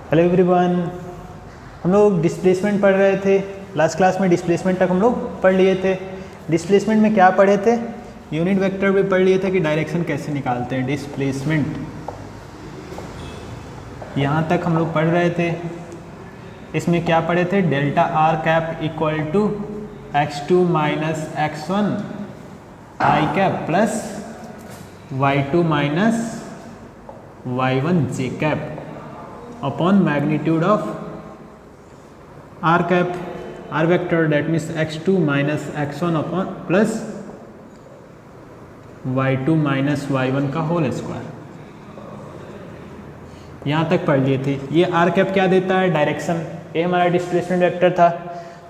Hello everyone, हम लोग displacement पढ़ रहे थे। लास्ट क्लास में डिस्प्लेसमेंट तक हम लोग पढ़ लिए थे। डिस्प्लेसमेंट में क्या पढ़े थे? यूनिट वेक्टर भी पढ़ लिए थे कि डायरेक्शन कैसे निकालते हैं। डिस्प्लेसमेंट यहाँ तक हम लोग पढ़ रहे थे। इसमें क्या पढ़े थे? Delta R cap equal to x2 minus x1 I cap plus y2 minus y1 J cap upon magnitude of R cap, R vector, that means x2 minus x1 upon plus y2 minus y1 का whole square. यहाँ तक पढ़ लिए थे। ये are cap क्या देता है? डायरेक्शन। ये हमारा डिस्प्लेसमेंट वेक्टर था।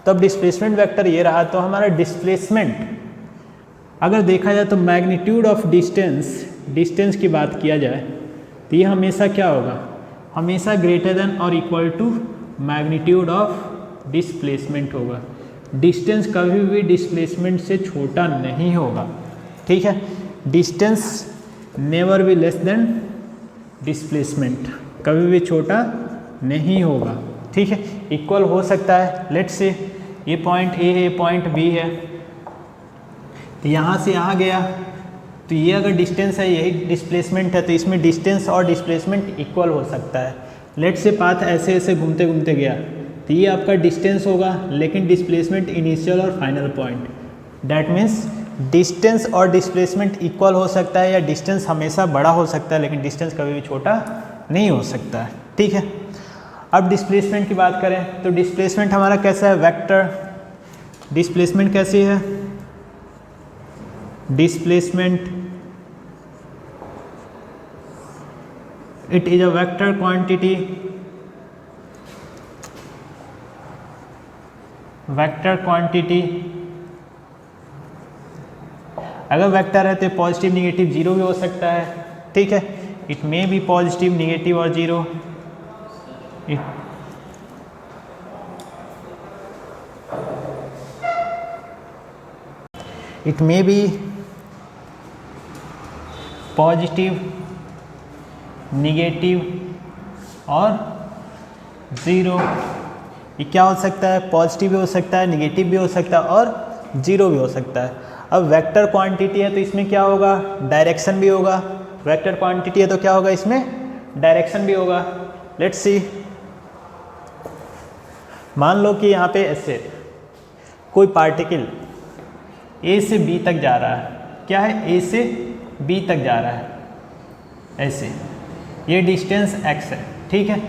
तब डिस्प्लेसमेंट वेक्टर ये रहा, तो हमारा डिस्प्लेसमेंट अगर देखा जाए तो मैग्नीट्यूड ऑफ डिस्टेंस की बात किया जाए तो ये हमेशा क्या होगा? हमेशा ग्रेटर देन और equal to magnitude of displacement होगा। डिस्टेंस कभी भी डिस्प्लेसमेंट से छोटा नहीं होगा, ठीक है। Distance never be less than displacement, कभी भी छोटा नहीं होगा, ठीक है। इक्वल हो सकता है। लेट्स से ये पॉइंट ए है, पॉइंट बी है, तो यहाँ से यहाँ गया, तो ये अगर डिस्टेंस है, यही डिस्प्लेसमेंट है, तो इसमें डिस्टेंस और डिस्प्लेसमेंट इक्वल हो सकता है। लेट्स से पाथ ऐसे ऐसे घूमते घूमते गया, तो ये आपका डिस्टेंस होगा, लेकिन डिस्प्लेसमेंट इनिशियल और final point. That means distance और डिस्प्लेसमेंट इक्वल हो सकता है, या डिस्टेंस हमेशा बड़ा हो सकता है लेकिन डिस्टेंस कभी भी छोटा नहीं हो सकता है, ठीक है। अब डिस्प्लेसमेंट की बात करें तो डिस्प्लेसमेंट हमारा कैसा है? वेक्टर। डिस्प्लेसमेंट कैसी है? Displacement it is a vector quantity, अगर वेक्टर है तो पॉजिटिव निगेटिव जीरो भी हो सकता है, ठीक है। It may be positive, negative और zero. It may be positive, negative और ज़ीरो। ये क्या हो सकता है? पॉजिटिव भी हो सकता है, निगेटिव भी हो सकता है और ज़ीरो भी हो सकता है। अब वेक्टर क्वांटिटी है तो इसमें क्या होगा? डायरेक्शन भी होगा। वेक्टर क्वांटिटी है तो क्या होगा? इसमें डायरेक्शन भी होगा। लेट्स सी, मान लो कि यहाँ पे ऐसे कोई पार्टिकल ए से बी तक जा रहा है। क्या है? ए से बी तक जा रहा है, ऐसे। ये डिस्टेंस x है, ठीक है।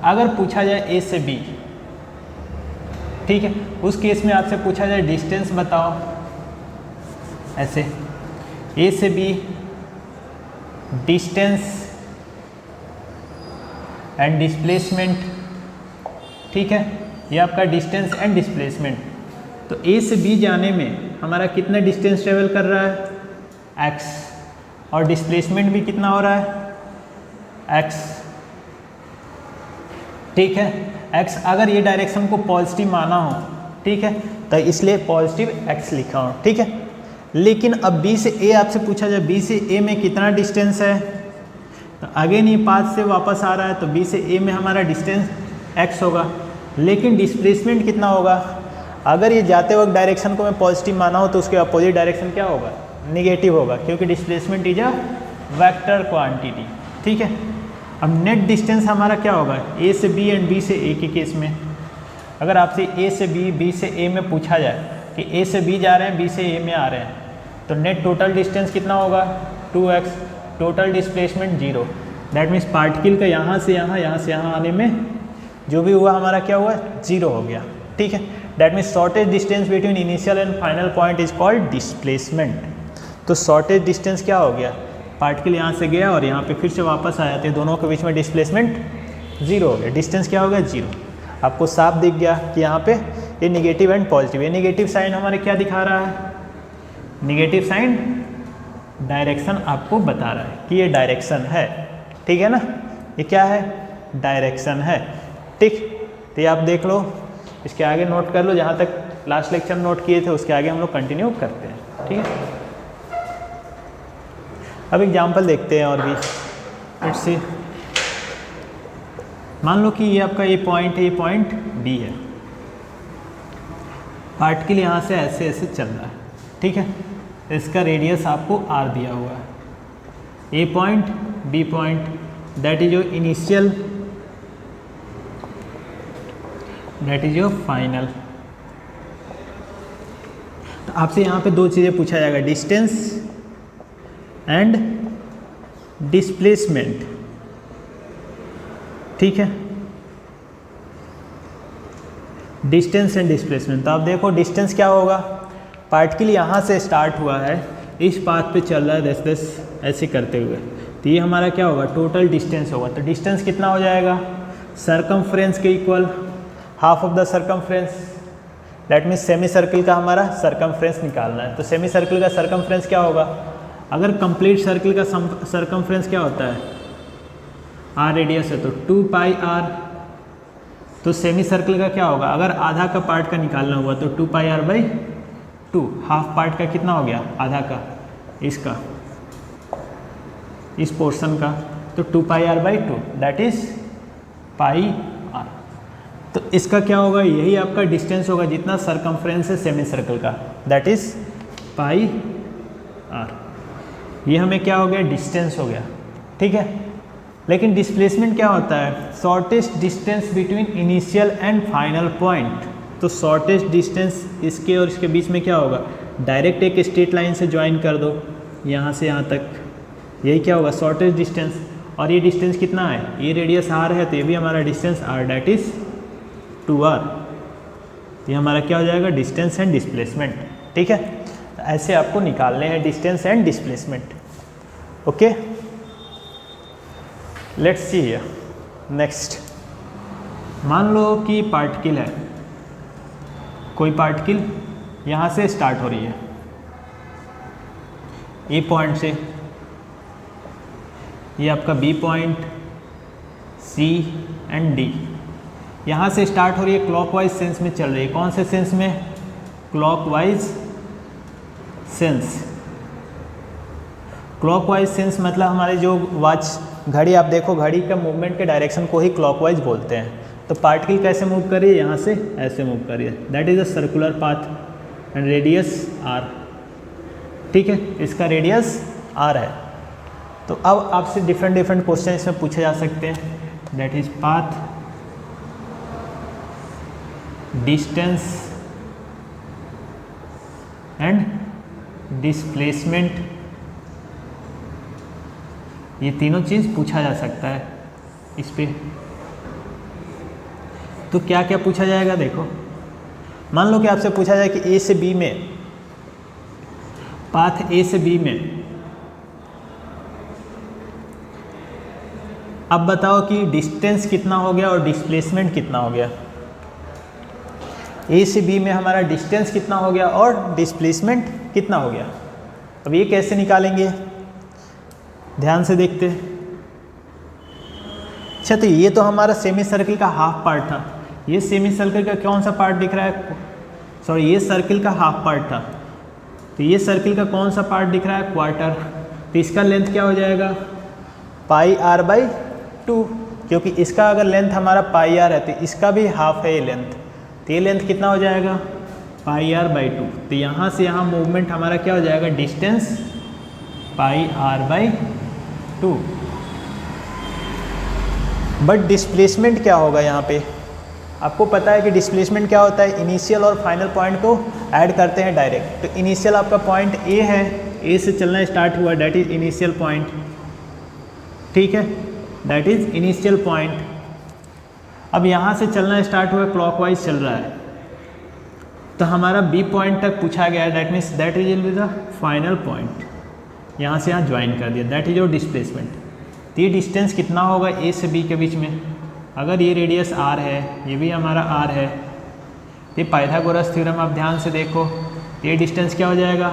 अगर पूछा जाए a से b, ठीक है, उस केस में आपसे पूछा जाए डिस्टेंस बताओ, ऐसे a से b डिस्टेंस एंड डिस्प्लेसमेंट, ठीक है। ये आपका डिस्टेंस एंड डिस्प्लेसमेंट। तो a से b जाने में हमारा कितना डिस्टेंस ट्रेवल कर रहा है? x, और डिस्प्लेसमेंट भी कितना हो रहा है? x, ठीक है। x अगर ये डायरेक्शन को पॉजिटिव माना हो, ठीक है, तो इसलिए पॉजिटिव x लिखा हो, ठीक है। लेकिन अब b से a आपसे पूछा जाए b से a में कितना डिस्टेंस है, तो अगेन ये पाथ से वापस आ रहा है, तो b से a में हमारा डिस्टेंस x होगा, लेकिन डिस्प्लेसमेंट कितना होगा? अगर ये जाते वक्त डायरेक्शन को मैं पॉजिटिव माना हो तो उसके अपोजिट डायरेक्शन क्या होगा? निगेटिव होगा, क्योंकि displacement is a vector quantity, ठीक है। अब नेट डिस्टेंस हमारा क्या होगा? ए से बी एंड बी से ए के केस में अगर आपसे ए से बी, बी से ए में पूछा जाए कि ए से बी जा रहे हैं, बी से ए में आ रहे हैं, तो नेट टोटल डिस्टेंस कितना होगा? 2x, total displacement 0। That means particle का यहाँ से यहाँ, यहाँ से यहाँ आने में जो भी हुआ हमारा क्या हुआ? 0 हो गया, ठीक है। That means shortage distance between initial and final point is called displacement. तो शॉर्टेज डिस्टेंस क्या हो गया? पार्टिकल यहाँ से गया और यहाँ पे फिर से वापस आया, तो दोनों के बीच में डिस्प्लेसमेंट 0 हो गया। डिस्टेंस क्या हो गया? 0। आपको साफ दिख गया कि यहाँ पे ये निगेटिव एंड पॉजिटिव। ये निगेटिव साइन हमारे क्या दिखा रहा है? निगेटिव साइन डायरेक्शन आपको बता रहा है कि ये डायरेक्शन है, ठीक है ना। ये क्या है? डायरेक्शन है, ठीक। तो ये आप देख लो, इसके आगे नोट कर लो, जहाँ तक लास्ट लेक्चर नोट किए थे उसके आगे हम लोग कंटिन्यू करते हैं, ठीक है। अब एग्जाम्पल देखते हैं और भी। लेट्स सी, मान लो कि ये आपका ए पॉइंट है, ये पॉइंट बी है, पार्टिकल यहाँ से ऐसे ऐसे चल रहा है, ठीक है। इसका रेडियस आपको आर दिया हुआ है, A point B point, that is your initial, that is your final. तो आपसे यहाँ पे दो चीज़ें पूछा जाएगा, डिस्टेंस एंड डिस्प्लेसमेंट, ठीक है। डिस्टेंस एंड डिस्प्लेसमेंट, तो आप देखो डिस्टेंस क्या होगा, पार्टिकल यहाँ से स्टार्ट हुआ है, इस पाथ पे चल रहा है दस ऐसे करते हुए, तो ये हमारा क्या होगा, टोटल डिस्टेंस होगा। तो डिस्टेंस कितना हो जाएगा, सरकमफ्रेंस के equal half of the circumference, that means semi circle का हमारा सरकमफ्रेंस निकालना है। तो सेमी सर्किल का सरकमफ्रेंस क्या होगा, अगर कंप्लीट सर्किल का सरकमफ्रेंस क्या होता है, आर रेडियस है तो 2 पाई आर, तो सेमी सर्किल का क्या होगा, अगर आधा का पार्ट का निकालना हुआ तो 2 pi R by 2, half part का कितना हो गया, आधा का, इसका इस पोर्शन का, तो 2 pi R by 2, that is pi R. तो इसका क्या होगा, यही आपका डिस्टेंस होगा जितना सरकमफ्रेंस है सेमी सर्किल का, दैट इज पाई आर। ये हमें क्या हो गया, डिस्टेंस हो गया, ठीक है। लेकिन डिस्प्लेसमेंट क्या होता है, shortest distance between initial and final point. तो शॉर्टेस्ट डिस्टेंस इसके और इसके बीच में क्या होगा, डायरेक्ट एक स्ट्रेट लाइन से ज्वाइन कर दो यहाँ से यहाँ तक, यही क्या होगा, शॉर्टेस्ट डिस्टेंस। और ये डिस्टेंस कितना है, ये रेडियस आर है, तो ये भी हमारा distance are, that is 2r। ये हमारा क्या हो जाएगा, डिस्टेंस एंड डिस्प्लेसमेंट, ठीक है। तो ऐसे आपको निकालने हैं distance and displacement, okay. Let's see here next, मान लो कि पार्टिकल है, कोई पार्टिकल यहाँ से स्टार्ट हो रही है, ए पॉइंट से, ये आपका B point, C and D, यहाँ से स्टार्ट हो रही है, क्लॉकवाइज सेंस में चल रही है। कौन से सेंस में, क्लॉकवाइज सेंस। क्लॉकवाइज सेंस मतलब हमारे जो वॉच घड़ी, आप देखो घड़ी का मूवमेंट के डायरेक्शन को ही क्लॉकवाइज बोलते हैं। तो पार्टिकल कैसे मूव कर रही है, यहाँ से ऐसे मूव कर रही है, that is a circular path and radius R, ठीक है, इसका रेडियस आर है। तो अब आपसे डिफरेंट क्वेश्चन इसमें पूछे जा सकते हैं, that is path, distance and displacement, ये तीनों चीज़ पूछा जा सकता है इस पे। तो क्या क्या पूछा जाएगा, देखो मान लो कि आपसे पूछा जाए कि ए से बी में, पाथ ए से बी में, अब बताओ कि डिस्टेंस कितना हो गया और डिस्प्लेसमेंट कितना हो गया। ए से बी में हमारा डिस्टेंस कितना हो गया और डिस्प्लेसमेंट कितना हो गया। अब ये कैसे निकालेंगे, ध्यान से देखते। अच्छा, तो ये तो हमारा सेमी सर्किल का हाफ पार्ट था, ये सेमी सर्किल का कौन सा पार्ट दिख रहा है, सॉरी ये सर्किल का हाफ पार्ट था, तो ये सर्किल का कौन सा पार्ट दिख रहा है, क्वार्टर। तो इसका लेंथ क्या हो जाएगा, पाई आर बाई 2, क्योंकि इसका अगर लेंथ हमारा पाई आर है तो इसका भी हाफ है ये लेंथ, तो ये लेंथ कितना हो जाएगा, पाई आर बाई 2। तो यहाँ से यहाँ मूवमेंट हमारा क्या हो जाएगा, distance pi R by 2। But displacement क्या होगा यहाँ पे, आपको पता है कि डिस्प्लेसमेंट क्या होता है, इनिशियल और फाइनल पॉइंट को ऐड करते हैं डायरेक्ट। तो इनिशियल आपका पॉइंट ए है, ए से चलना स्टार्ट हुआ, डैट इज इनिशियल पॉइंट, ठीक है, दैट इज इनिशियल पॉइंट। अब यहाँ से चलना स्टार्ट हुआ, क्लॉकवाइज चल रहा है, तो हमारा बी पॉइंट तक पूछा गया है, that means that is the final point, यहाँ से यहाँ ज्वाइन कर दिया, दैट इज योर डिस्प्लेसमेंट। तो ये डिस्टेंस कितना होगा ए से बी के बीच में, अगर ये रेडियस आर है, ये भी हमारा आर है, ये पाइथागोरस थ्योरम आप ध्यान से देखो, ये डिस्टेंस क्या हो जाएगा,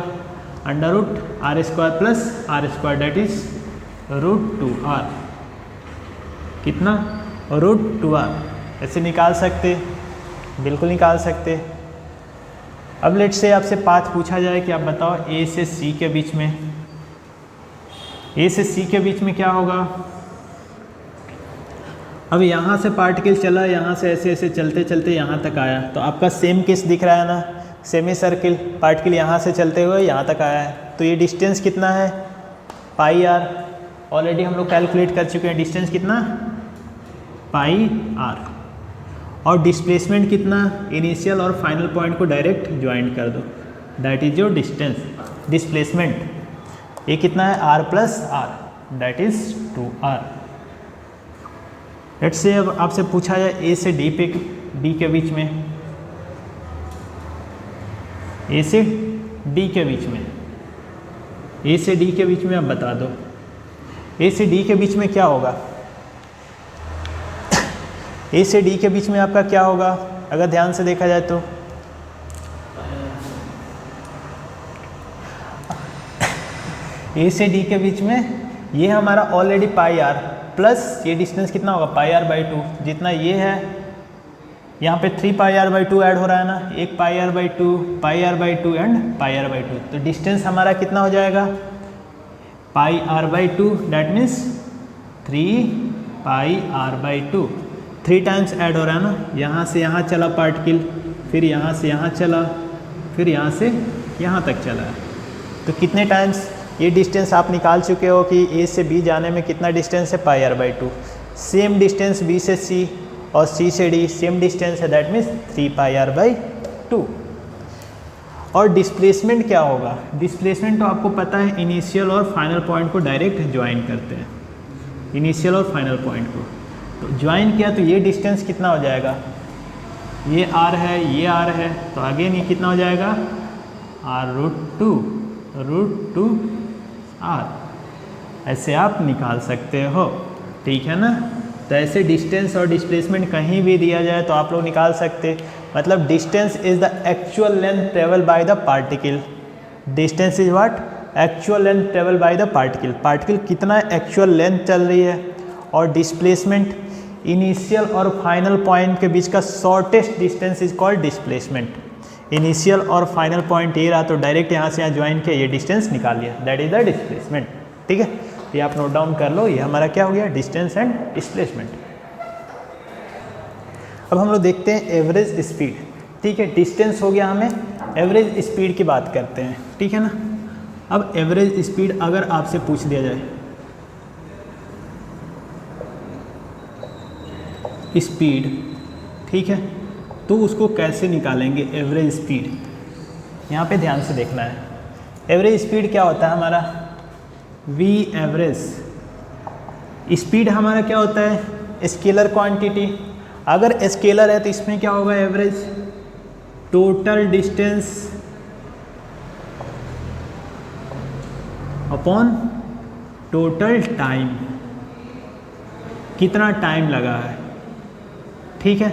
under root R square plus R square, that is root 2r, कितना, रूट 2r। ऐसे निकाल सकते, बिल्कुल निकाल सकते। अब लेट से आपसे पाथ पूछा जाए कि आप बताओ ए से सी के बीच में, ए से सी के बीच में क्या होगा, अब यहाँ से पार्टिकल चला, यहाँ से ऐसे ऐसे चलते चलते यहाँ तक आया, तो आपका सेम केस दिख रहा है ना, सेमी सर्किल, पार्टिकल यहाँ से चलते हुए यहाँ तक आया है, तो ये डिस्टेंस कितना है पाई आर। ऑलरेडी हम लोग कैलकुलेट कर चुके हैं, डिस्टेंस कितना पाई आर। और डिस्प्लेसमेंट कितना, इनिशियल और फाइनल पॉइंट को डायरेक्ट ज्वाइन कर दो, that is your distance displacement. ये कितना है R plus R, that is 2r। Let's say अब आपसे पूछा जाए ए से डी पे, डी के बीच में, ए से डी के बीच में, ए से डी के बीच में आप बता दो, ए से डी के बीच में क्या होगा, ए से डी के बीच में आपका क्या होगा अगर ध्यान से देखा जाए तो, ए से डी के बीच में ये हमारा ऑलरेडी पाई आर प्लस ये डिस्टेंस कितना होगा पाई आर बाई 2, जितना ये है यहाँ पे 3 पाई आर बाई 2 ऐड हो रहा है ना, एक pi R by 2, pi R by 2 and pi R by 2, तो डिस्टेंस हमारा कितना हो जाएगा pi R by 2, that means 3 pi R by 2, 3 times add हो रहा है ना, यहाँ से यहाँ चला पार्टिकल, फिर यहाँ से यहाँ चला, फिर यहाँ से यहाँ तक चला है, तो कितने टाइम्स ये डिस्टेंस आप निकाल चुके हो कि ए से बी जाने में कितना डिस्टेंस है pi R by 2। Same distance B से सी और सी से डी सेम डिस्टेंस है, that means 3 pi R by 2। और डिस्प्लेसमेंट क्या होगा, डिस्प्लेसमेंट तो आपको पता है इनिशियल और फाइनल पॉइंट को डायरेक्ट ज्वाइन करते हैं, इनिशियल और फाइनल पॉइंट को, तो ज्वाइन किया तो ये डिस्टेंस कितना हो जाएगा, ये आर है ये आर है, तो अगेन ये कितना हो जाएगा r√2 r, ऐसे आप निकाल सकते हो, ठीक है ना। तो ऐसे डिस्टेंस और डिस्प्लेसमेंट कहीं भी दिया जाए तो आप लोग निकाल सकते, मतलब distance is the actual length travel by the particle, distance is what actual length travel by the particle, particle कितना एक्चुअल लेंथ चल रही है, और डिस्प्लेसमेंट इनिशियल और फाइनल पॉइंट के बीच का shortest distance is called displacement. Initial और final point ये रहा तो डायरेक्ट यहाँ से यहाँ ज्वाइन किया, ये डिस्टेंस निकाल लिया, दैट इज द डिस्प्लेसमेंट, ठीक है। ये आप नोट डाउन कर लो, ये हमारा क्या हो गया डिस्टेंस एंड डिस्प्लेसमेंट। अब हम लोग देखते हैं एवरेज स्पीड, ठीक है, डिस्टेंस हो गया, हमें एवरेज स्पीड की बात करते हैं, ठीक है ना। अब एवरेज स्पीड अगर आपसे पूछ दिया जाए, स्पीड, ठीक है, तो उसको कैसे निकालेंगे एवरेज स्पीड, यहाँ पे ध्यान से देखना है। एवरेज स्पीड क्या होता है हमारा, वी एवरेज, स्पीड हमारा क्या होता है स्केलर क्वांटिटी, अगर स्केलर है तो इसमें क्या होगा average, total distance upon total time, कितना टाइम लगा है, ठीक है,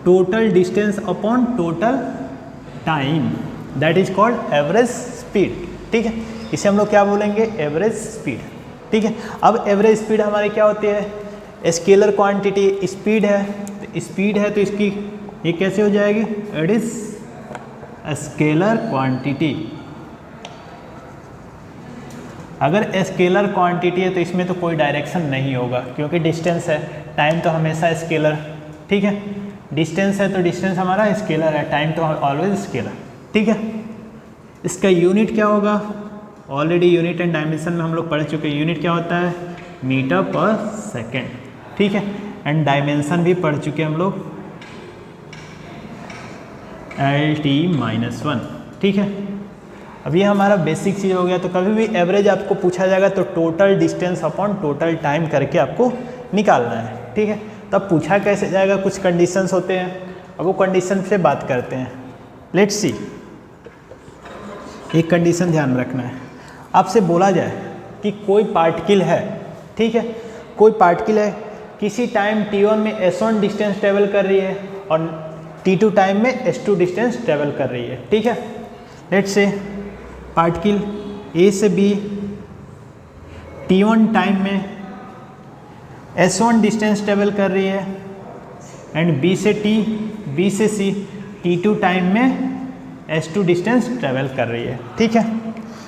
total distance upon total time, that is called average speed, ठीक है। इसे हम लोग क्या बोलेंगे एवरेज स्पीड, ठीक है। अब एवरेज स्पीड हमारी क्या होती है, स्केलर क्वांटिटी स्पीड है, तो स्पीड है तो इसकी ये कैसे हो जाएगी, इट इज स्केलर क्वांटिटी। अगर स्केलर क्वांटिटी है तो इसमें तो कोई डायरेक्शन नहीं होगा क्योंकि डिस्टेंस है, टाइम तो हमेशा स्केलर, ठीक है, डिस्टेंस है तो डिस्टेंस हमारा स्केलर है, टाइम तो ऑलवेज स्केलर, ठीक है। इसका यूनिट क्या होगा, ऑलरेडी यूनिट एंड डायमेंशन में हम लोग पढ़ चुके हैं, यूनिट क्या होता है मीटर पर सेकेंड, ठीक है, एंड डायमेंशन भी पढ़ चुके हैं हम लोग LT-1, ठीक है। अब ये हमारा बेसिक चीज़ हो गया, तो कभी भी एवरेज आपको पूछा जाएगा तो total distance upon total time करके आपको निकालना है, ठीक है। तब पूछा कैसे जाएगा, कुछ कंडीशंस होते हैं, अब वो कंडीशन से बात करते हैं। लेट्स सी, एक कंडीशन ध्यान रखना है, आपसे बोला जाए कि कोई पार्टिकल है, ठीक है, कोई पार्टिकल है किसी टाइम t1 में s1 डिस्टेंस ट्रेवल कर रही है और t2 टाइम में s2 डिस्टेंस ट्रेवल कर रही है, ठीक है। लेट्स से पार्टिकल A से B t1 टाइम में s1 डिस्टेंस ट्रेवल कर रही है एंड B से T, B से C t2 टाइम में s2 डिस्टेंस ट्रेवल कर रही है, ठीक है।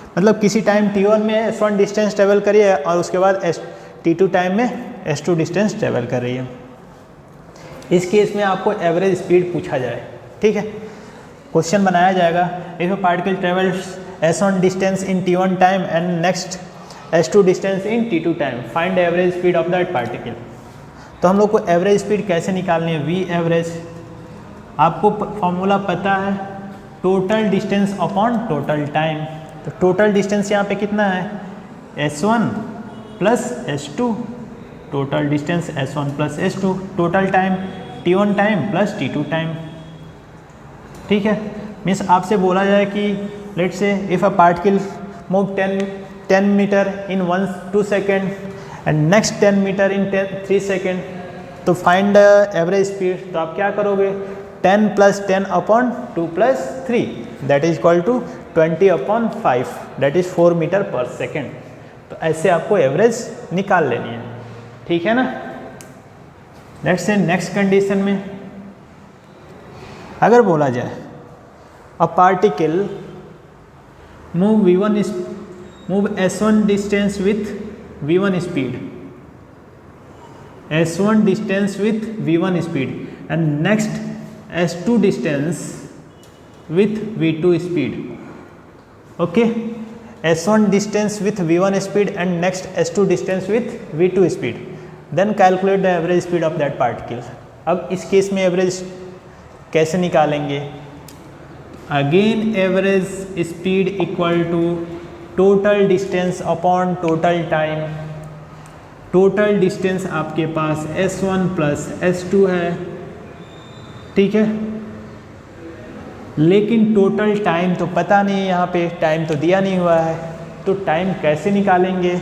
मतलब किसी टाइम t1 में s1 डिस्टेंस ट्रेवल कर रही है और उसके बाद t2 टाइम में s2 डिस्टेंस ट्रेवल कर रही है। इस केस में आपको एवरेज स्पीड पूछा जाए, ठीक है। क्वेश्चन बनाया जाएगा, if a particle travels s1 distance in t1 time and next s2 distance in t2 time, find average speed of that particle. तो हम लोग को एवरेज स्पीड कैसे निकालनी है, v एवरेज, आपको फॉर्मूला पता है, total distance upon total time. तो टोटल डिस्टेंस यहाँ पे कितना है, s1 plus s2, total distance s1 plus s2, total time t1 time plus t2 time, ठीक है। मीन्स आपसे बोला जाए कि let say if a particle move 10 metre in 2 second and next 10 metre in 3 second, तो फाइंड द एवरेज स्पीड। तो आप क्या करोगे, 10 plus 10 upon 2 plus 3 that is equal to 20 upon 5 that is 4 metre per second. तो ऐसे आपको average निकाल लेनी है, ठीक है ना। लेट्स से नेक्स्ट कंडीशन में अगर बोला जाए a particle move s1 distance with v1 speed, s1 distance with v1 speed and next s2 distance with v2 speed, okay. s1 distance with v1 speed and next s2 distance with v2 speed, then calculate the average speed of that particle. अब इस case में average कैसे निकालेंगे, again average speed equal to total distance upon total time. Total distance आपके पास s1 plus s2 है, ठीक है, लेकिन टोटल टाइम तो पता नहीं है, यहाँ पे टाइम तो दिया नहीं हुआ है, तो टाइम कैसे निकालेंगे।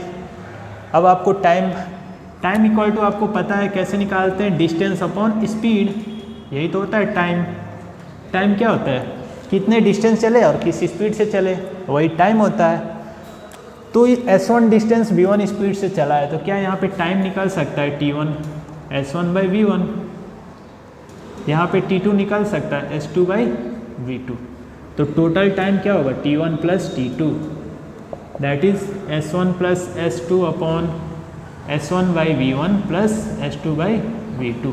अब आपको टाइम इक्वल टू आपको पता है कैसे निकालते हैं, डिस्टेंस अपॉन स्पीड, यही तो होता है टाइम। टाइम क्या होता है, कितने डिस्टेंस चले और किस स्पीड से चले, वही टाइम होता है। तो s1 डिस्टेंस v1 स्पीड से चला है, तो क्या यहाँ पे टाइम निकल सकता है t1 s1 बाई v1, यहाँ पे t2 निकल सकता है s2 बाई v2। तो टोटल टाइम क्या होगा, t1 plus t2 that is s1 plus s2 upon s1 by v1 plus s2 by v2।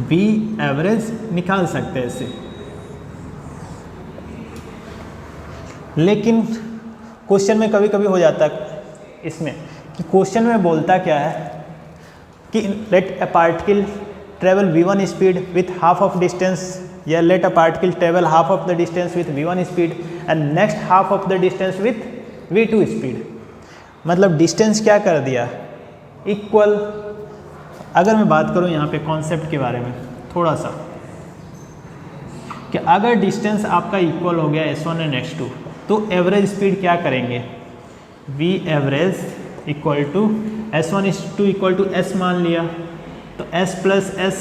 v average निकाल सकते हैं इसे, लेकिन क्वेश्चन में कभी कभी हो जाता है इसमें कि क्वेश्चन में बोलता क्या है कि let a particle travel v1 speed with half of distance, या let a particle travel half of the distance with v1 speed and next half of the distance with v2 speed. मतलब distance क्या कर दिया, equal. अगर मैं बात करूं यहाँ पे कॉन्सेप्ट के बारे में थोड़ा सा, कि अगर डिस्टेंस आपका इक्वल हो गया s1 एंड s2, तो एवरेज स्पीड क्या करेंगे, v average equal to s1 s2 equal to s मान लिया, तो s plus s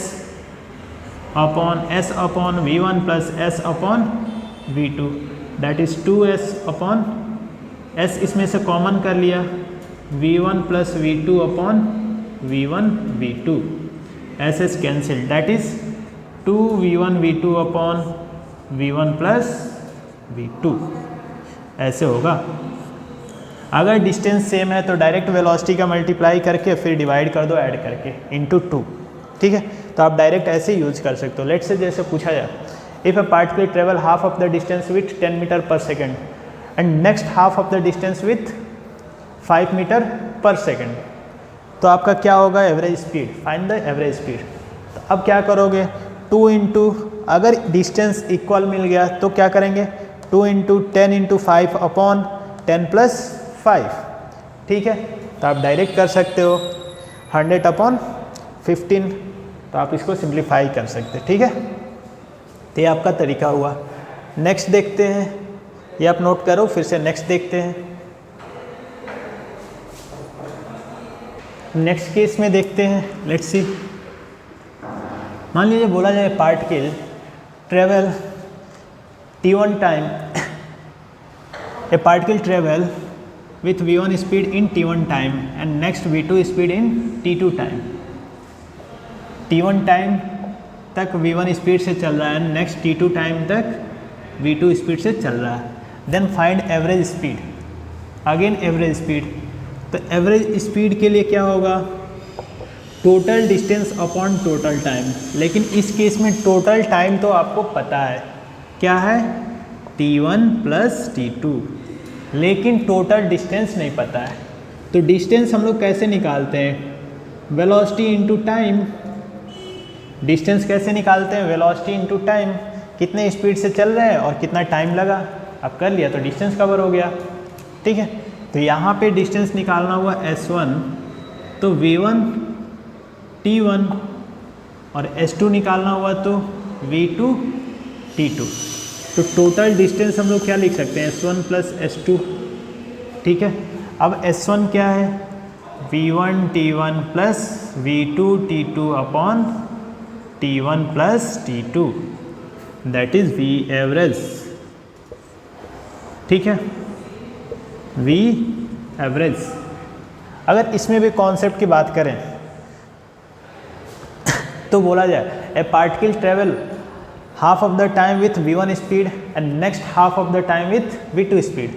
upon v1 plus s upon v2 that is 2s upon s, इसमें से कॉमन कर लिया, v1 plus v2 upon v1 v2, s cancel that is 2v1 v2 upon v1 plus v2, ऐसे होगा। अगर distance same है तो direct velocity का मल्टीप्लाई करके फिर डिवाइड कर दो ऐड करके इंटू 2, ठीक है। तो आप डायरेक्ट ऐसे यूज कर सकते हो। लेट से जैसे पूछा जाए if a particle travel half of the distance with 10 metre per second and next half of the distance with 5 metre per second, तो आपका क्या होगा, average speed, find the average speed. तो अब क्या करोगे, 2 इंटू, अगर डिस्टेंस इक्वल मिल गया तो क्या करेंगे, 2 इंटू 10 इंटू 5 अपॉन 10 प्लस 5, ठीक है। तो आप डायरेक्ट कर सकते हो 100 अपॉन 15, तो आप इसको सिंप्लीफाई कर सकते हैं, ठीक है। तो ये आपका तरीका हुआ। नेक्स्ट देखते हैं, ये आप नोट करो, फिर से नेक्स्ट देखते हैं। नेक्स्ट केस में देखते हैं, लेट्स सी। मान लीजिए बोला जाए particle travel t1 time, A particle travel with v1 speed in t1 time and next v2 speed in t2 time. t1 time तक v1 स्पीड से चल रहा है, नेक्स्ट t2 टाइम तक v2 स्पीड से चल रहा है। Then find average speed, again average speed. तो एवरेज स्पीड के लिए क्या होगा, total distance upon total time, लेकिन इस केस में टोटल टाइम तो आपको पता है क्या है, t1 प्लस t2, लेकिन टोटल डिस्टेंस नहीं पता है। तो डिस्टेंस हम लोग कैसे निकालते हैं, वेलोसिटी इनटू टाइम। डिस्टेंस कैसे निकालते हैं, वेलोसिटी इनटू टाइम, कितने स्पीड से चल रहे हैं और कितना टाइम लगा, अब कर लिया तो डिस्टेंस कवर हो गया। ठीक है, तो यहाँ पे डिस्टेंस निकालना हुआ s1, तो v1 t1, और s2 निकालना हुआ तो v2 t2। तो टोटल डिस्टेंस हम लोग क्या लिख सकते हैं, s1 प्लस s2। ठीक है, अब s1 क्या है, v1 t1 plus v2 t2 upon t1 plus t2, that is v average. ठीक है, v एवरेज। अगर इसमें भी कॉन्सेप्ट की बात करें तो बोला जाए ए particle travel half of the time with v1 speed and next half of the time with v2 speed.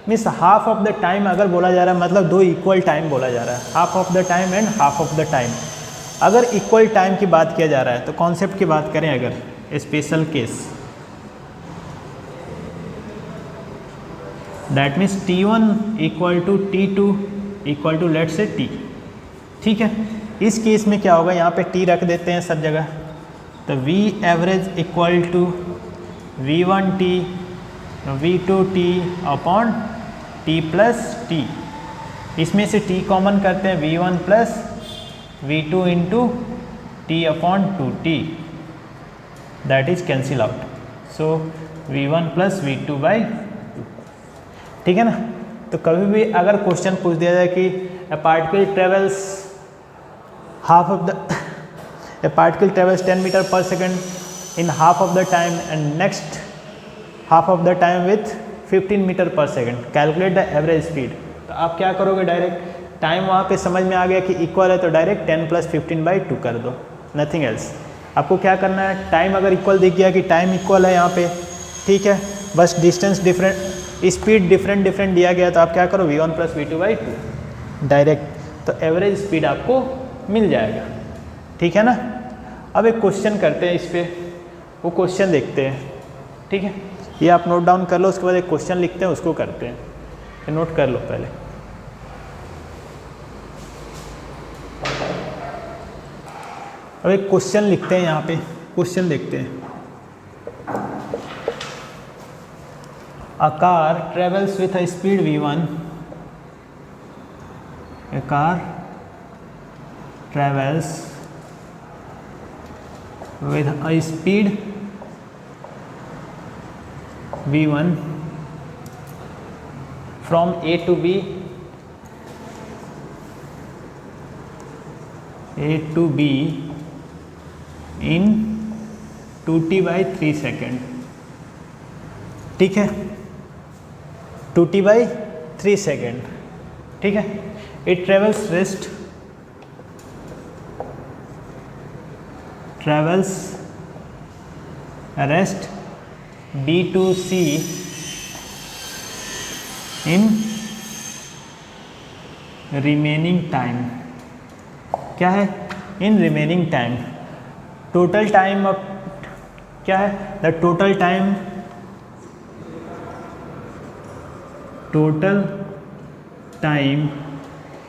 Means half of the time अगर बोला जा रहा है, मतलब दो इक्वल टाइम बोला जा रहा है, half of the time and half of the time. अगर इक्वल टाइम की बात किया जा रहा है तो कॉन्सेप्ट की बात करें, अगर special case, that means t1 equal to t2 equal to let say t। ठीक है, इस केस में क्या होगा, यहाँ पे t रख देते हैं सब जगह, तो v average equal to v1 t v2 t upon t plus t। इसमें से t कॉमन करते हैं, v1 plus v2 into t upon 2t, that is cancel out, so v1 plus v2 by 2। ठीक है ना। तो कभी भी अगर क्वेश्चन पूछ दिया जाए कि a particle travels 10 meter per second in half of the time and next half of the time with 15 meter per second, calculate the average speed। तो आप क्या करोगे, डायरेक्ट टाइम वहाँ पे समझ में आ गया कि इक्वल है तो डायरेक्ट 10 प्लस 15 बाई 2 कर दो, नथिंग एल्स। आपको क्या करना है, टाइम अगर इक्वल दिख गया कि टाइम इक्वल है यहाँ पे, ठीक है, बस डिस्टेंस डिफरेंट, स्पीड डिफरेंट दिया गया, तो आप क्या करो v1 plus v2 by 2 direct, तो एवरेज स्पीड आपको मिल जाएगा। ठीक है ना। अब एक क्वेश्चन करते हैं इस पर, वो क्वेश्चन देखते हैं। ठीक है, ये आप नोट डाउन कर लो, उसके बाद एक क्वेश्चन लिखते हैं, उसको करते हैं, ये नोट कर लो पहले। अब एक क्वेश्चन लिखते हैं, यहाँ पे क्वेश्चन देखते हैं। A car travels with a speed v1. A car travels with a speed v1 from A to B in 2t by 3 second. ठीक है, 2t by 3 सेकेंड। ठीक है, it travels rest B to C in remaining time। क्या है, in remaining time, total time अब क्या है, the total time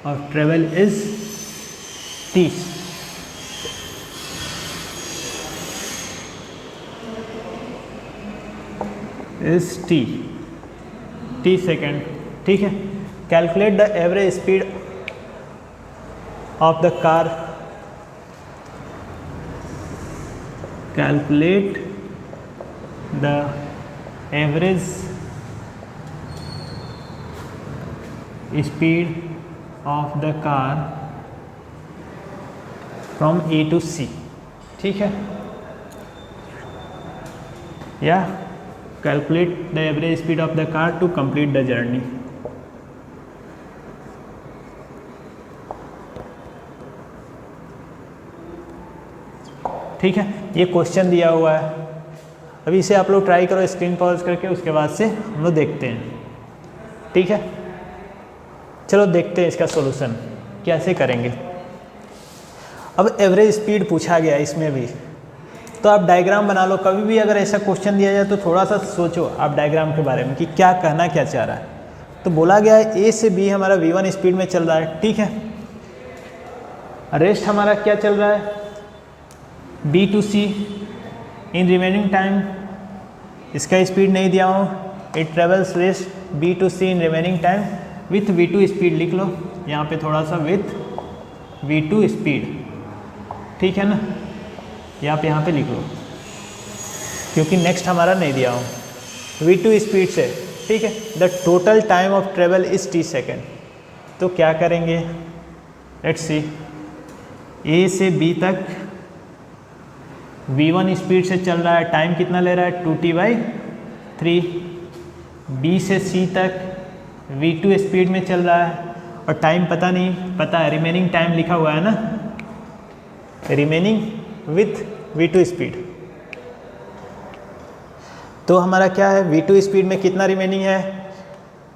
of travel is t। t second. ठीक है, calculate the average speed of the car, calculate the average speed of the car from A to C। ठीक है, या calculate the average speed of the car to complete the journey. ठीक है, ये question दिया हुआ है, अभी इसे आप लोग ट्राई करो स्क्रीन पॉज करके, उसके बाद से हम लोग देखते हैं। ठीक है, चलो देखते हैं इसका सॉल्यूशन कैसे करेंगे। अब एवरेज स्पीड पूछा गया इसमें भी, तो आप डायग्राम बना लो। कभी भी अगर ऐसा क्वेश्चन दिया जाए तो थोड़ा सा सोचो आप डायग्राम के बारे में कि क्या कहना क्या चाह रहा है। तो बोला गया है ए से बी हमारा v1 स्पीड में चल रहा है, ठीक है। रेस्ट हमारा क्या चल रहा है, b to c in remaining time, इसका स्पीड नहीं दिया हूँ, it travels rest b to c in remaining time with v2 speed लिख लो यहाँ पे थोड़ा सा, विथ v2 स्पीड, ठीक है ना, या आप यहाँ पे लिख लो क्योंकि नेक्स्ट हमारा नहीं दिया हूँ, v2 स्पीड से, ठीक है। The total time of travel is t second. तो क्या करेंगे, लेट्स सी, ए से बी तक v1 स्पीड से चल रहा है, टाइम कितना ले रहा है 2t/3। बी से सी तक v2 स्पीड में चल रहा है और टाइम पता नहीं, पता है रिमेनिंग टाइम लिखा हुआ है ना, रिमेनिंग विथ v2 स्पीड। तो हमारा क्या है, v2 स्पीड में कितना रिमेनिंग है,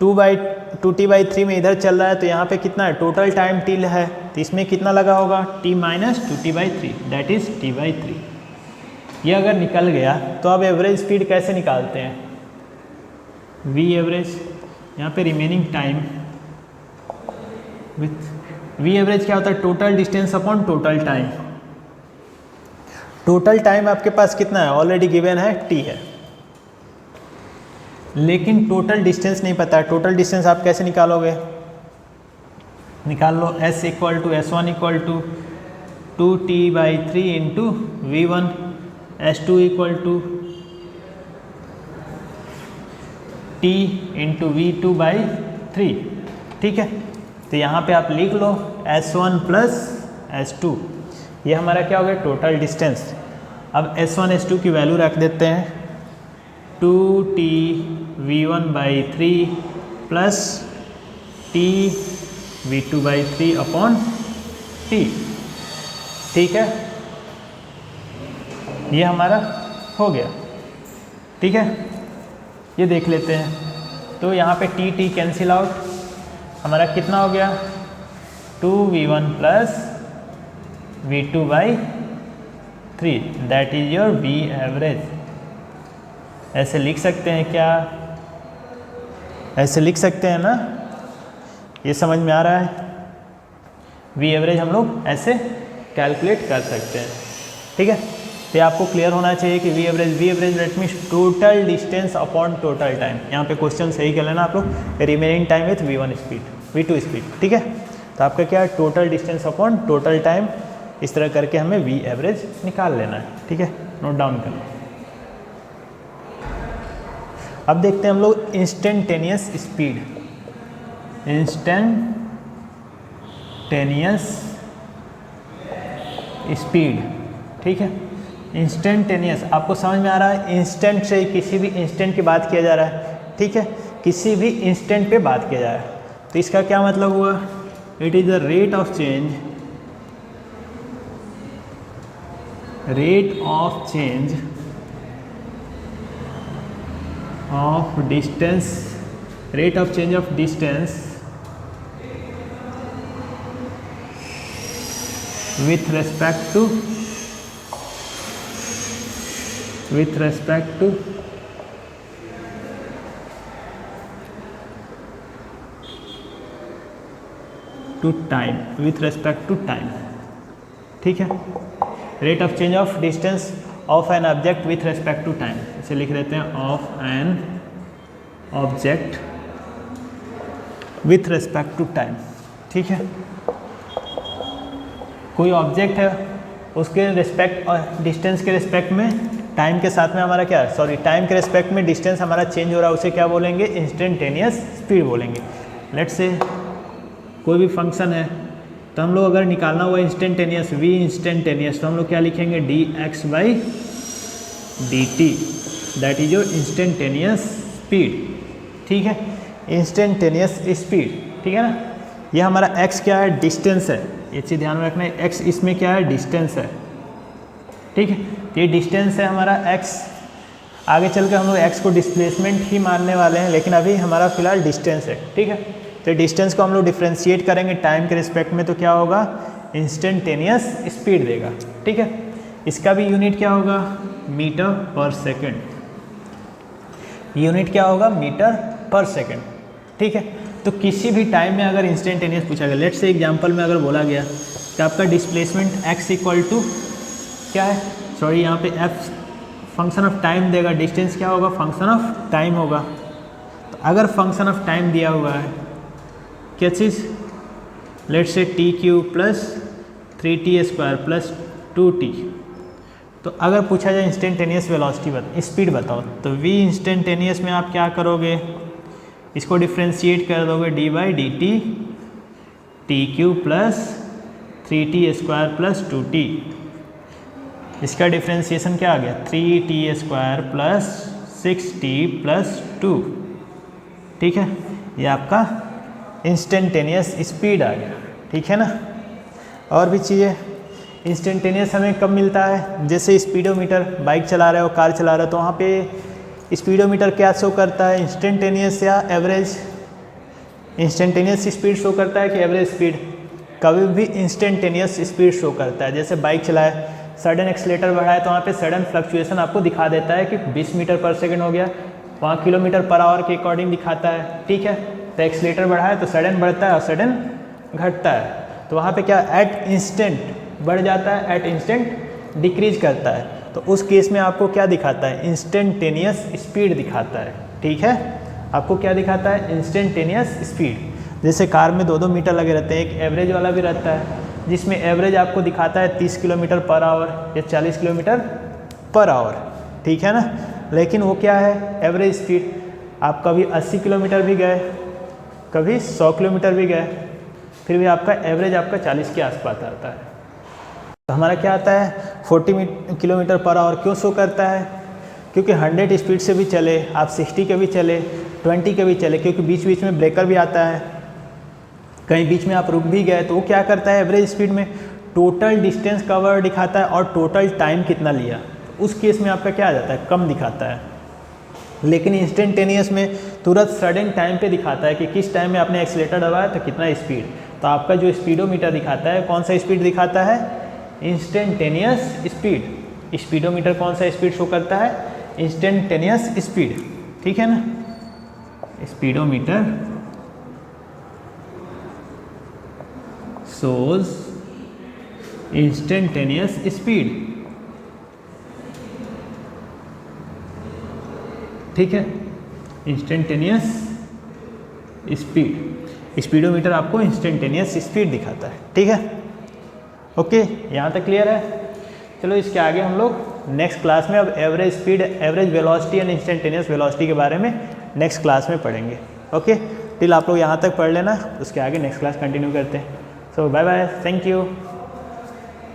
2t/3 में इधर चल रहा है, तो यहाँ पे कितना है, टोटल टाइम t है, तो इसमें कितना लगा होगा, t - 2t/3 that is t/3। ये अगर निकल गया तो अब एवरेज स्पीड कैसे निकालते हैं, v एवरेज, यहाँ पे remaining time with v average क्या होता है, total distance upon total time. Total time आपके पास कितना है, ऑलरेडी गिवन है t है, लेकिन टोटल डिस्टेंस नहीं पता है। टोटल डिस्टेंस आप कैसे निकालोगे, निकाल लो, s = s1 = 2t/3 into v1, s2 = t into v2/3, ठीक है। तो यहाँ पे आप लिख लो s1 प्लस s2, ये हमारा क्या हो गया, टोटल डिस्टेंस। अब s1 s2 की वैल्यू रख देते हैं, 2t v1/3 plus t v2/3 upon t, ठीक है। ये हमारा हो गया, ठीक है। ये देख लेते हैं, तो यहाँ पे t कैंसिल आउट, हमारा कितना हो गया, 2v1 plus v2/3 that is your v average. ऐसे लिख सकते हैं क्या, ऐसे लिख सकते हैं ना, ये समझ में आ रहा है, v एवरेज हम लोग ऐसे कैलकुलेट कर सकते हैं, ठीक है। तो ये आपको क्लियर होना चाहिए कि v average that means total distance upon total time. यहाँ पे क्वेश्चन सही कर लेना आप लोग, remaining time with v2 speed, ठीक है। तो आपका क्या है, total distance upon total time, इस तरह करके हमें v एवरेज निकाल लेना है, ठीक है, नोट डाउन कर लो। अब देखते हैं हम लोग इंस्टेंटेनियस स्पीड, इंस्टेंटेनियस स्पीड, ठीक है। इंस्टेंटेनियस आपको समझ में आ रहा है, इंस्टेंट से किसी भी इंस्टेंट की बात किया जा रहा है, ठीक है, किसी भी इंस्टेंट पे बात किया जा रहा है। तो इसका क्या मतलब हुआ, it is the rate of change of distance, rate of change of distance with respect to time, with respect to time, ठीक है। Rate of change of distance of an object with respect to time, इसे लिख देते हैं of an object with respect to time, ठीक है। कोई object है, उसके रिस्पेक्ट और डिस्टेंस के रिस्पेक्ट में टाइम के साथ में हमारा क्या है, सॉरी टाइम के रिस्पेक्ट में डिस्टेंस हमारा चेंज हो रहा है, उसे क्या बोलेंगे, इंस्टेंटेनियस स्पीड बोलेंगे। लेट्स से कोई भी फंक्शन है, तो हम लोग अगर निकालना हुआ इंस्टेंटेनियस, v इंस्टेंटेनियस, तो हम लोग क्या लिखेंगे, dx/dt that is your instantaneous speed, ठीक है, इंस्टेंटेनियस स्पीड, ठीक है ना। ये हमारा x क्या है, डिस्टेंस है, ये चीज़ ध्यान में रखना है, x इसमें क्या है, डिस्टेंस है, ठीक है। ये डिस्टेंस है हमारा x, आगे चल कर हम लोग x को डिस्प्लेसमेंट ही मानने वाले हैं, लेकिन अभी हमारा फिलहाल डिस्टेंस है, ठीक है। तो डिस्टेंस को हम लोग डिफ्रेंशिएट करेंगे टाइम के रिस्पेक्ट में, तो क्या होगा, इंस्टेंटेनियस स्पीड देगा। ठीक है, इसका भी यूनिट क्या होगा, मीटर पर सेकेंड। यूनिट क्या होगा, मीटर पर सेकेंड। ठीक है, तो किसी भी टाइम में अगर इंस्टेंटेनियस पूछा गया, लेट्स से एग्जांपल में अगर बोला गया कि आपका डिस्प्लेसमेंट x इक्वल टू क्या है, सॉरी यहाँ पे f फंक्शन ऑफ टाइम देगा, डिस्टेंस क्या होगा, फंक्शन ऑफ टाइम होगा। तो अगर फंक्शन ऑफ टाइम दिया हुआ है क्या चीज़, let's say T cube plus 3t square plus 2t, तो अगर पूछा जाए इंस्टेंटेनियस वेलोसिटी स्पीड बताओ, तो v इंस्टेंटेनियस में आप क्या करोगे, इसको डिफ्रेंशिएट कर दोगे D by D T, T cube plus 3t square plus 2t, इसका डिफ्रेंशिएशन क्या आ गया, 3t square plus 6t plus 2। ठीक है, ये आपका इंस्टेंटेनियस स्पीड आ गया। ठीक है ना, और भी चीज़ें इंस्टेंटेनियस हमें कब मिलता है, जैसे स्पीडोमीटर, बाइक चला रहे हो, कार चला रहे हो, तो वहाँ पे स्पीडोमीटर क्या शो करता है, इंस्टेंटेनियस या एवरेज, इंस्टेंटेनियस स्पीड शो करता है कि एवरेज स्पीड, कभी भी इंस्टेंटेनियस स्पीड शो करता है। जैसे बाइक चलाए, सडन एक्सीलेटर बढ़ाए तो वहाँ पे सडन फ्लक्चुएशन आपको दिखा देता है कि 20 मीटर पर सेकंड हो गया, वहाँ किलोमीटर पर आवर के अकॉर्डिंग दिखाता है। ठीक है, तो एक्सीलेटर बढ़ाए तो सडन बढ़ता है और सडन घटता है, तो वहाँ पे क्या एट इंस्टेंट बढ़ जाता है, एट इंस्टेंट डिक्रीज करता है, तो उस केस में आपको क्या दिखाता है, इंस्टेंटेनियस स्पीड दिखाता है। ठीक है, आपको क्या दिखाता है, इंस्टेंटेनियस स्पीड। जैसे कार में 2-2 मीटर लगे रहते हैं, एक एवरेज वाला भी रहता है जिसमें एवरेज आपको दिखाता है 30 किलोमीटर पर आवर या 40 किलोमीटर पर आवर। ठीक है ना, लेकिन वो क्या है, एवरेज स्पीड। आप कभी 80 किलोमीटर भी गए, कभी 100 किलोमीटर भी गए, फिर भी आपका एवरेज आपका 40 के आसपास आता है। तो हमारा क्या आता है, 40 किलोमीटर पर आवर। क्यों शो करता है, क्योंकि 100 स्पीड से भी चले, आप 60 के भी चले, 20 के भी चले, क्योंकि बीच बीच में ब्रेकर भी आता है, कहीं बीच में आप रुक भी गए, तो वो क्या करता है, एवरेज स्पीड में टोटल डिस्टेंस कवर दिखाता है और टोटल टाइम कितना लिया, उस केस में आपका क्या आ जाता है, कम दिखाता है। लेकिन इंस्टेंटेनियस में तुरंत सडन टाइम पे दिखाता है कि किस टाइम में आपने एक्सीलेटर दबाया तो कितना स्पीड। तो आपका जो स्पीडोमीटर दिखाता है, कौन सा स्पीड दिखाता है, इंस्टेंटेनियस स्पीड। स्पीडोमीटर कौन सा स्पीड शो करता है, इंस्टेंटेनियस स्पीड। ठीक है ना, स्पीडोमीटर shows instantaneous speed। ठीक है, इंस्टेंटेनियस स्पीड, स्पीडोमीटर आपको इंस्टेंटेनियस स्पीड दिखाता है। ठीक है, ओके, यहाँ तक क्लियर है। चलो इसके आगे हम लोग नेक्स्ट क्लास में अब average speed, average velocity and instantaneous velocity के बारे में नेक्स्ट क्लास में पढ़ेंगे। ओके, टिल आप लोग यहाँ तक पढ़ लेना, उसके आगे नेक्स्ट क्लास कंटिन्यू करते हैं। So bye bye, thank you.